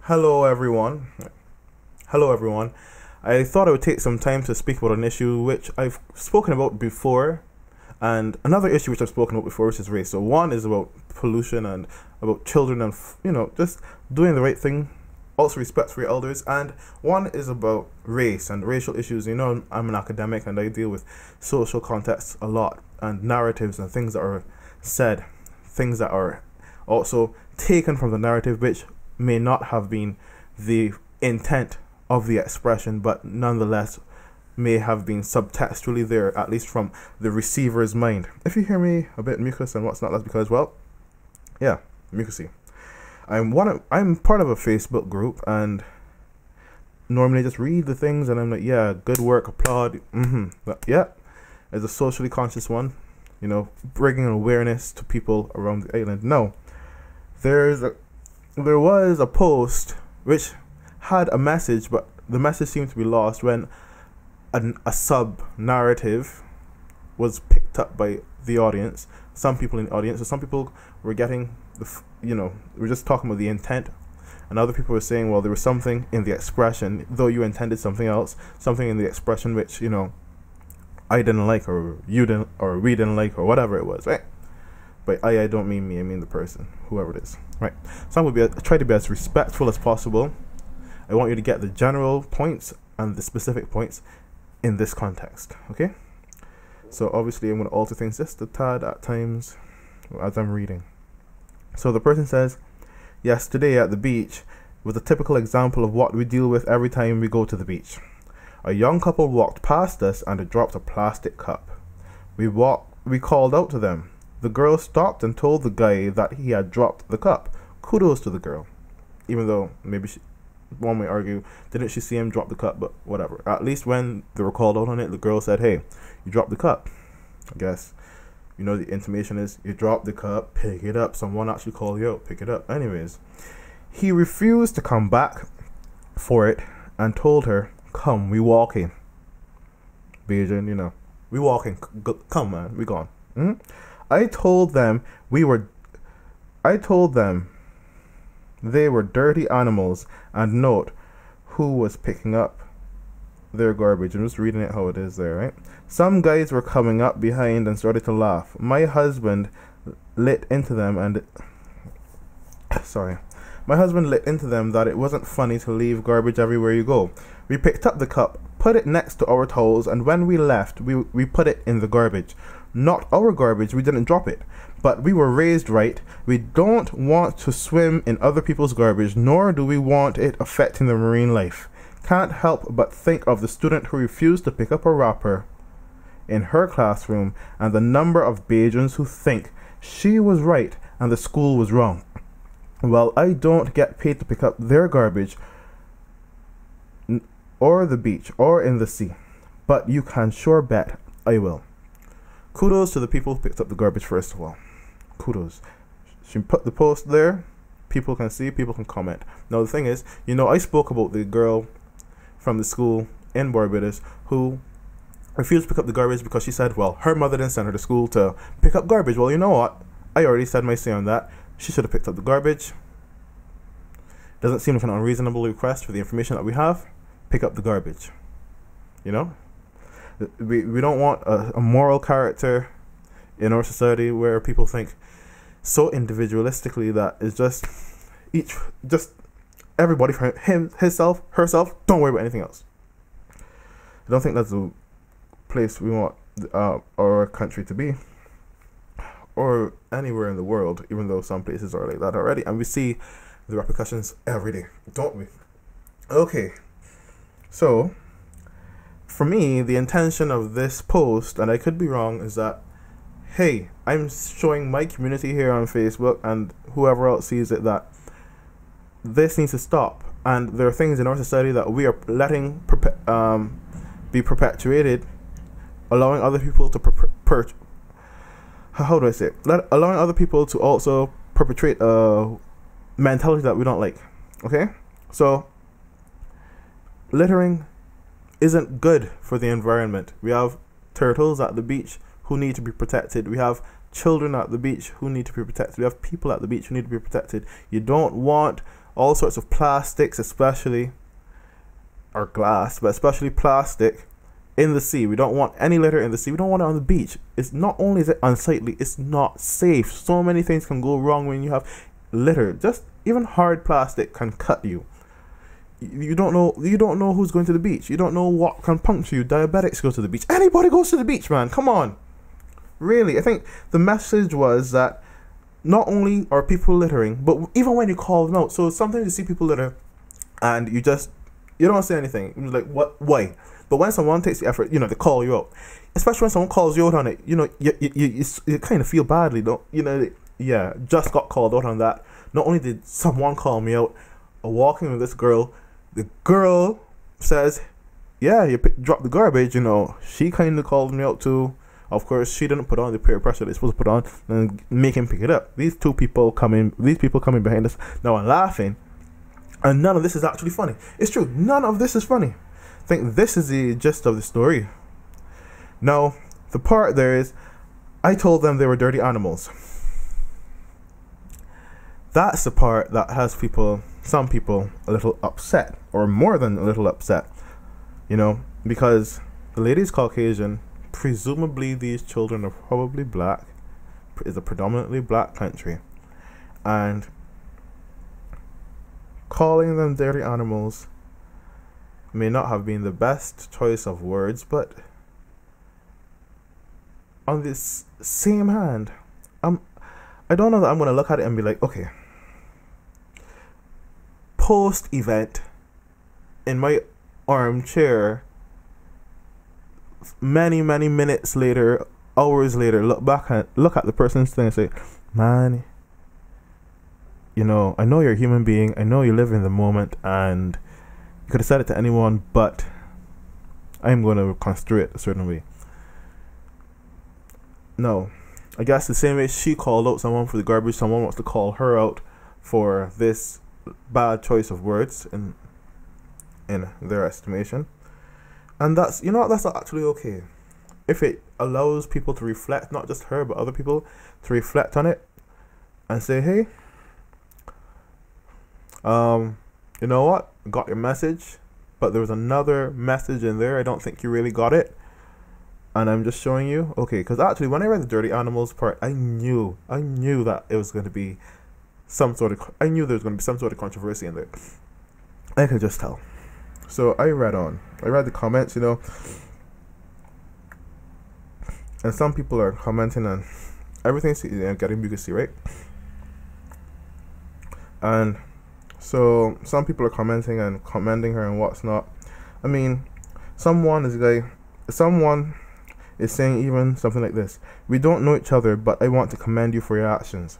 Hello, everyone. Hello, everyone. I thought I would take some time to speak about an issue which I've spoken about before, and another issue which I've spoken about before, which is race. So one is about pollution and about children and just doing the right thing, also respect for your elders, and one is about race and racial issues. I'm an academic and I deal with social contexts a lot and narratives and things that are said, things that are also taken from the narrative which may not have been the intent of the expression, but nonetheless may have been subtextually there, at least from the receiver's mind. If you hear me a bit mucus and what's not, that's because, mucusy. I'm part of a Facebook group, and normally I just read the things and I'm like, yeah, good work, applaud. But yeah, as a socially conscious one, bringing awareness to people around the island. No, there was a post which had a message, but the message seemed to be lost when a sub-narrative was picked up by the audience, some people in the audience. So some people were getting, we're just talking about the intent, and other people were saying, well, there was something in the expression, though you intended something else, something in the expression which, I didn't like, or you didn't, or we didn't like, or whatever it was, right? But I don't mean me, I mean the person, whoever it is, right? So I'm going to try to be as respectful as possible. I want you to get the general points and the specific points in this context, okay? So obviously I'm going to alter things just a tad at times as I'm reading. So the person says, yesterday at the beach was a typical example of what we deal with every time we go to the beach. A young couple walked past us and dropped a plastic cup. We called out to them. The girl stopped and told the guy that he had dropped the cup. Kudos to the girl. Even though maybe one may argue, didn't she see him drop the cup? But whatever. At least when they were called out on it, the girl said, hey, you dropped the cup. I guess, the intimation is, you dropped the cup, pick it up. Someone actually called you out, pick it up. Anyways, he refused to come back for it and told her, come, we walking. Beijing, we walking. Come, man, we gone. I told them they were dirty animals, and note who was picking up their garbage. I'm just reading it how it is there, right? Some guys were coming up behind and started to laugh. My husband lit into them that it wasn't funny to leave garbage everywhere you go. We picked up the cup, put it next to our towels, and when we left, we put it in the garbage. Not our garbage, we didn't drop it. But we were raised right. We don't want to swim in other people's garbage, nor do we want it affecting the marine life. Can't help but think of the student who refused to pick up a wrapper in her classroom, and the number of Bajans who think she was right and the school was wrong. Well, I don't get paid to pick up their garbage or the beach or in the sea, but you can sure bet I will. Kudos to the people who picked up the garbage, first of all. Kudos. She put the post there. People can see, people can comment. Now the thing is, I spoke about the girl from the school in Barbados who refused to pick up the garbage because she said, well, her mother didn't send her to school to pick up garbage. Well, you know what? I already said my say on that. She should have picked up the garbage. Doesn't seem like an unreasonable request for the information that we have. Pick up the garbage. We don't want a moral character in our society where people think so individualistically that it's just everybody for him, himself, herself. Don't worry about anything else. I don't think that's the place we want our country to be, or anywhere in the world, even though some places are like that already, and we see the repercussions every day, don't we? Okay, so for me, the intention of this post, and I could be wrong, is that, hey, I'm showing my community here on Facebook and whoever else sees it that this needs to stop. And there are things in our society that we are letting be perpetuated, allowing other people to allowing other people to also perpetrate a mentality that we don't like. Okay? So, littering isn't good for the environment. We have turtles at the beach who need to be protected. We have children at the beach who need to be protected. We have people at the beach who need to be protected. You don't want all sorts of plastics, especially, or glass, but especially plastic, in the sea. We don't want any litter in the sea. We don't want it on the beach. It's not only is it unsightly, it's not safe. So many things can go wrong when you have litter. Just even hard plastic can cut you. You don't know who's going to the beach. You don't know what can puncture you. Diabetics go to the beach. Anybody goes to the beach, man. Come on. Really, I think the message was that not only are people littering, but even when you call them out. So sometimes you see people litter and you don't say anything. You're like, what? Why? But when someone takes the effort, to call you out, especially when someone calls you out on it, you kind of feel badly, don't you? Yeah, just got called out on that. Not only did someone call me out, walking with this girl, the girl says, yeah, you dropped the garbage, she kind of called me out too. Of course, she didn't put on the peer pressure they're supposed to put on and make him pick it up. These people coming behind us now are laughing, and none of this is actually funny. It's true, none of this is funny. I think this is the gist of the story. Now, the part there is, I told them they were dirty animals. That's the part that has some people a little upset, or more than a little upset, because the lady's Caucasian. Presumably these children are probably black. It's a predominantly black country, and calling them dirty animals may not have been the best choice of words, but on this same hand, I don't know that I'm going to look at it and be like, okay, post-event, in my armchair, many minutes later, hours later, look at the person's thing and say, man, I know you're a human being, I know you live in the moment, and you could have said it to anyone, but I'm going to construe it a certain way. No, I guess the same way she called out someone for the garbage, someone wants to call her out for this bad choice of words in their estimation. And that's that's actually okay. If it allows people to reflect, not just her, but other people to reflect on it and say, hey, you know what? Got your message, but there was another message in there. I don't think you really got it. And I'm just showing you. Okay, because actually when I read the dirty animals part, I knew that it was going to be I knew there was going to be some sort of controversy in there. I could just tell. So I read the comments, and some people are commenting on everything getting you can see, right? And so some people are commenting and commending her and what's not. I mean, someone is saying even something like this: we don't know each other, but I want to commend you for your actions.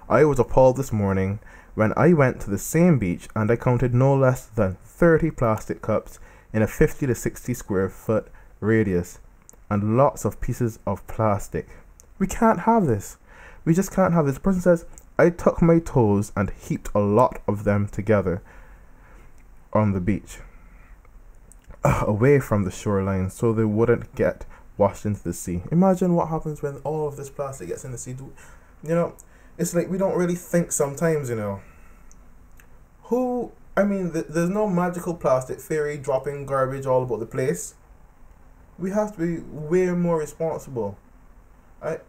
I was appalled this morning when I went to the same beach and I counted no less than 30 plastic cups in a 50 to 60 square foot radius and lots of pieces of plastic. We can't have this. We just can't have this. The person says, I took my toes and heaped a lot of them together on the beach, away from the shoreline, so they wouldn't get washed into the sea. Imagine what happens when all of this plastic gets in the sea. It's like we don't really think sometimes, there's no magical plastic fairy dropping garbage all about the place. We have to be way more responsible.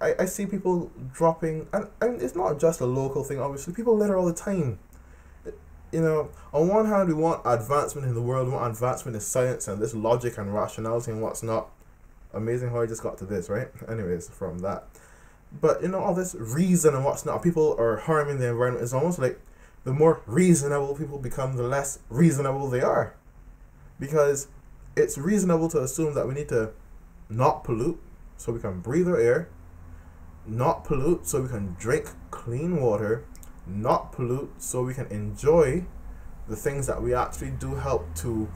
I see people dropping, and it's not just a local thing, obviously. People litter all the time. On one hand, we want advancement in the world, we want advancement in science and this logic and rationality and what's not. Amazing how I just got to this, right? Anyways, from that. But, all this reason and what's not, people are harming the environment. It's almost like the more reasonable people become, the less reasonable they are. Because it's reasonable to assume that we need to not pollute so we can breathe our air, not pollute so we can drink clean water, not pollute so we can enjoy the things that we actually do help to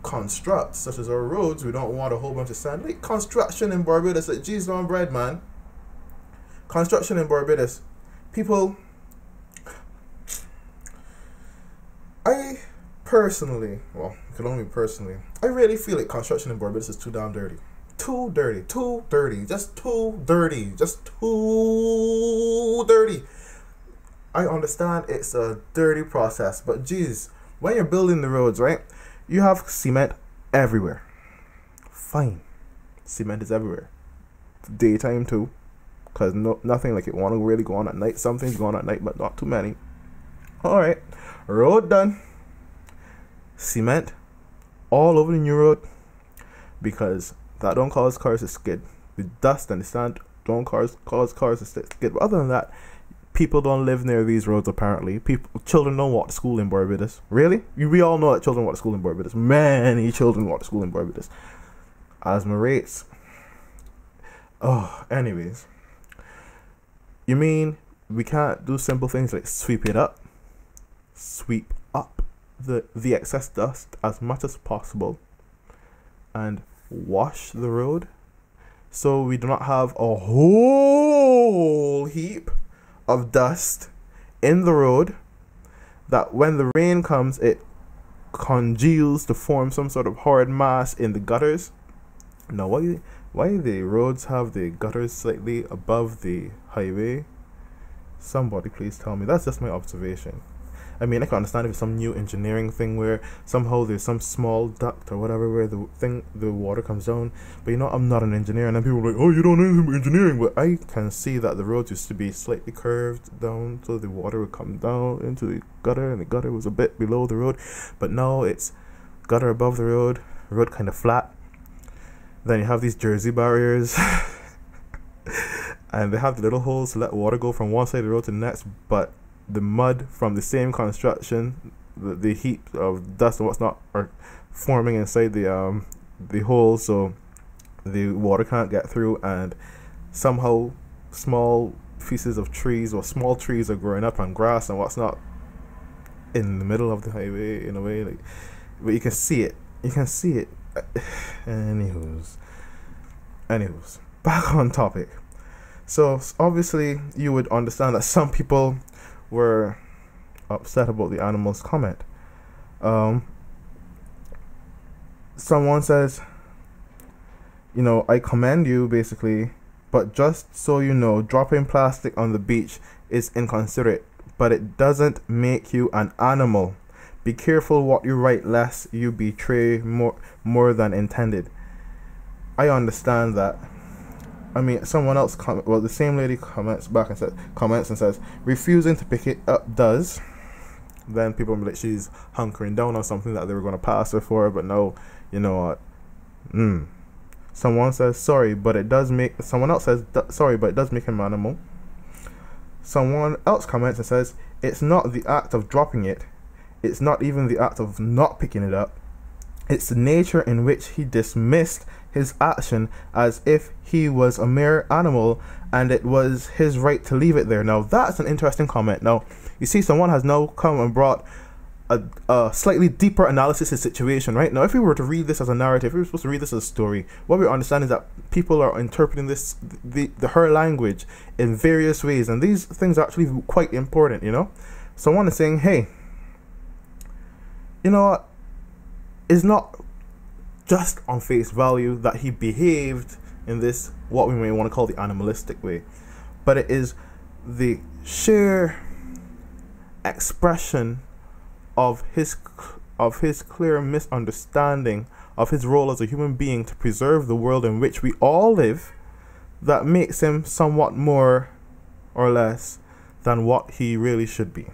construct, such as our roads. We don't want a whole bunch of sand. Like construction in Barbados, like cheese on bread, man. Construction in Barbados, people. I personally, I really feel like construction in Barbados is too damn dirty. Too dirty. Just too dirty. I understand it's a dirty process, but geez, when you're building the roads, right, you have cement everywhere. Fine, cement is everywhere. Daytime too, because nothing like it want to really go on at night. Some things go on at night, but not too many. All right, road done. Cement all over the new road, because that don't cause cars to skid. The dust and the sand don't cause cars to skid. But other than that, people don't live near these roads apparently. Children don't walk to school in Barbados. Really? We all know that children walk to school in Barbados. Many children walk to school in Barbados. Asthma rates. Oh, anyways. You mean we can't do simple things like sweep it up? Sweep up the excess dust as much as possible and wash the road so we do not have a whole heap of dust in the road that when the rain comes it congeals to form some sort of hard mass in the gutters. Now why the roads have the gutters slightly above the highway? Somebody please tell me. That's just my observation. I mean, I can understand if it's some new engineering thing where somehow there's some small duct or whatever where the water comes down. But you know, I'm not an engineer, and then people are like, oh, you don't know anything about engineering. But I can see that the roads used to be slightly curved down so the water would come down into the gutter, and the gutter was a bit below the road. But now it's gutter above the road kind of flat. Then you have these Jersey barriers. And they have the little holes to let water go from one side of the road to the next, but the mud from the same construction, the heap of dust and what's not are forming inside the hole, so the water can't get through, and somehow small pieces of trees or small trees are growing up on grass and what's not in the middle of the highway in a way, like, but you can see it. Anywho's, back on topic. So obviously you would understand that some people were upset about the animal's comment. Someone says, you know, I commend you basically, but just so you know, dropping plastic on the beach is inconsiderate, but it doesn't make you an animal. Be careful what you write lest you betray more than intended. I understand that. I mean, someone else the same lady comments and says, refusing to pick it up does. Then people will be like, she's hunkering down on something that they were going to pass her for, but no, you know what? Someone says, sorry, but it does make. Someone else says, sorry, but it does make him an animal. Someone else comments and says, it's not the act of dropping it. It's not even the act of not picking it up. It's the nature in which he dismissed his action as if he was a mere animal and it was his right to leave it there. Now, that's an interesting comment. Now, you see, someone has now come and brought a slightly deeper analysis of the situation, right? Now, if we were to read this as a narrative, if we were supposed to read this as a story, what we understand is that people are interpreting this, her language in various ways, and these things are actually quite important, you know? Someone is saying, hey, you know what? It's not just on face value that he behaved in this, what we may want to call the animalistic way, but it is the sheer expression of his clear misunderstanding of his role as a human being to preserve the world in which we all live that makes him somewhat more or less than what he really should be.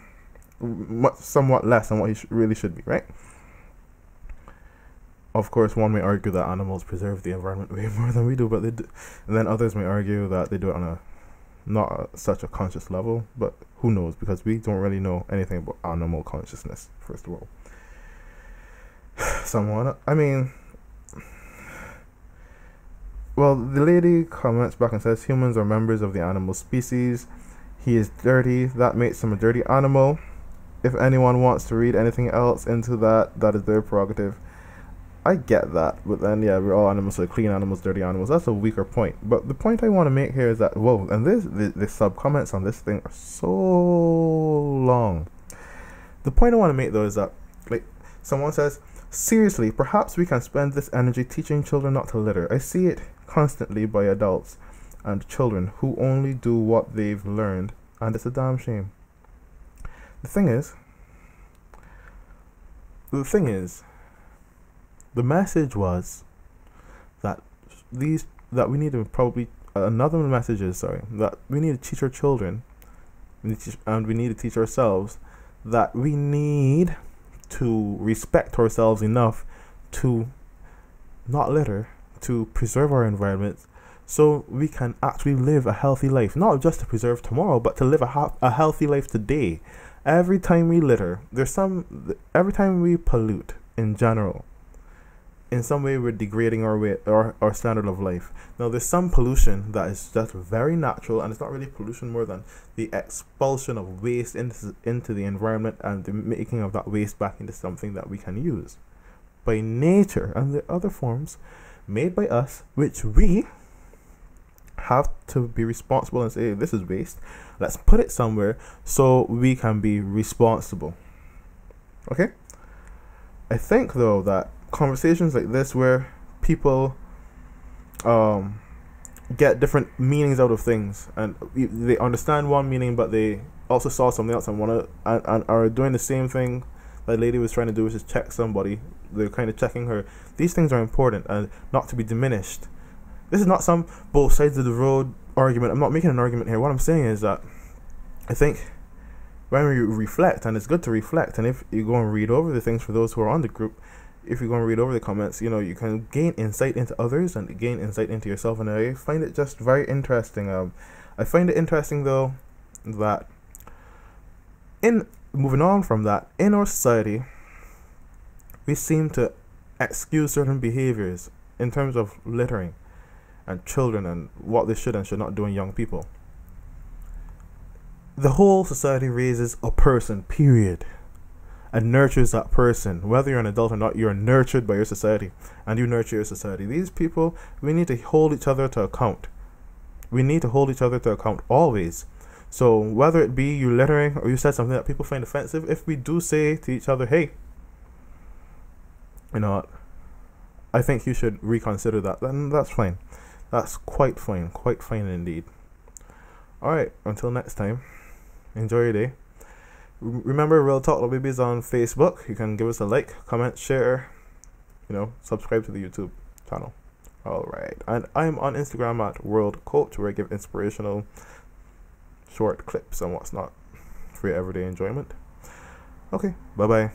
Somewhat less than what he really should be, right? Of course, one may argue that animals preserve the environment way more than we do, but they do. And then others may argue that they do it on such a conscious level, but who knows, because we don't really know anything about animal consciousness, first of all. Well, the lady comments back and says, humans are members of the animal species. He is dirty. That makes him a dirty animal. If anyone wants to read anything else into that, that is their prerogative. I get that, but then yeah, we're all animals, so clean animals, dirty animals. That's a weaker point. But the point I want to make here is that and the sub comments on this thing are so long. The point I want to make though is that, like, someone says, seriously, perhaps we can spend this energy teaching children not to litter. I see it constantly by adults and children who only do what they've learned, and it's a damn shame. The thing is, the message was that we need to probably another message is that we need to teach our children, and we need to teach ourselves that we need to respect ourselves enough to not litter, to preserve our environment, so we can actually live a healthy life, not just to preserve tomorrow, but to live a healthy life today. Every time we litter, every time we pollute in general, in some way we're degrading our standard of life. Now, there's some pollution that is just very natural, and it's not really pollution more than the expulsion of waste into the environment and the making of that waste back into something that we can use by nature, and the other forms made by us, which we have to be responsible and say, this is waste, let's put it somewhere so we can be responsible. Okay? I think though that conversations like this, where people get different meanings out of things, and they understand one meaning but they also saw something else and and are doing the same thing that lady was trying to do, which is check somebody. They're kind of checking her. These things are important and not to be diminished. This is not some both sides of the road argument. I'm not making an argument here. What I'm saying is that I think when we reflect, and it's good to reflect, and if you go and read over the things, for those who are on the group, if you go and read over the comments, you can gain insight into others and gain insight into yourself. And I find it just very interesting. I find it interesting though that moving on from that, in our society, we seem to excuse certain behaviors in terms of littering and children and what they should and should not do in young people. The whole society raises a person, period, and nurtures that person. Whether you're an adult or not, you're nurtured by your society, and you nurture your society. These people, we need to hold each other to account. We need to hold each other to account always. So whether it be you littering or you said something that people find offensive, if we do say to each other, hey, you know what, I think you should reconsider that, then that's fine. That's quite fine indeed. Alright, until next time, enjoy your day. Remember, Real Talk Little Babies on Facebook. You can give us a like, comment, share, subscribe to the YouTube channel. Alright, and I'm on Instagram at World Coach, where I give inspirational short clips and what's not for your everyday enjoyment. Okay, bye bye.